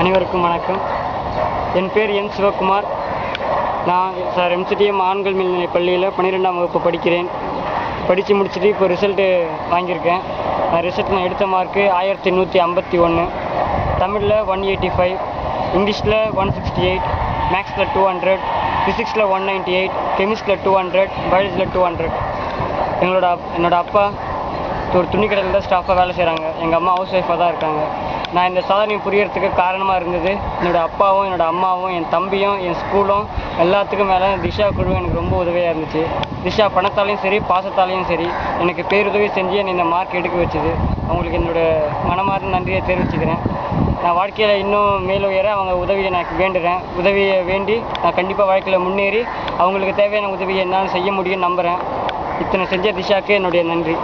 அனைவருக்கும் வணக்கம். என் பேர் என் சிவகுமார். நான் சார் எம்சிடிஎம் ஆண்கள் மேல்நிலைப் பள்ளியில் 12ஆம் வகுப்பு படிக்கிறேன். படித்து முடிச்சுட்டு இப்போ ரிசல்ட்டு வாங்கியிருக்கேன். ரிசல்ட்டில் எடுத்த மார்க்கு 1151, தமிழில் 185, இங்கிலீஷில் 168, மேக்ஸில் 200, ஃபிசிக்ஸில் 198, கெமிஸ்ட்ரியில் 200, பயாலஜியில் 200. என்னோட அப்பா ஒரு துணிக்கடையில் தான் ஸ்டாஃபாக வேலை செய்கிறாங்க. எங்கள் அம்மா ஹவுஸ் ஒய்ஃபாக தான் இருக்காங்க. நான் இந்த சாதனையை புரியறதுக்கு காரணமாக இருந்தது என்னோடய அப்பாவும், என்னோடய அம்மாவும், என் தம்பியும், என் ஸ்கூலும், எல்லாத்துக்கும் மேலே திஷா குழு எனக்கு ரொம்ப உதவியாக இருந்துச்சு. திஷா பணத்தாலையும் சரி, பாசத்தாலையும் சரி எனக்கு பேருதவி செஞ்சு என்னை இந்த மார்க் எடுக்க வச்சுது. அவங்களுக்கு என்னோடய மனமார்ந்த நன்றியை தெரிவிச்சுக்கிறேன். நான் வாழ்க்கையில் இன்னும் மேலுயர அவங்க உதவியை நான் வேண்டுறேன். உதவியை வேண்டி நான் கண்டிப்பாக வாழ்க்கையில் முன்னேறி அவங்களுக்கு தேவையான உதவியை என்னால் செய்ய முடியும்னு நம்புகிறேன். இத்தனை செஞ்ச திஷாவுக்கு என்னுடைய நன்றி.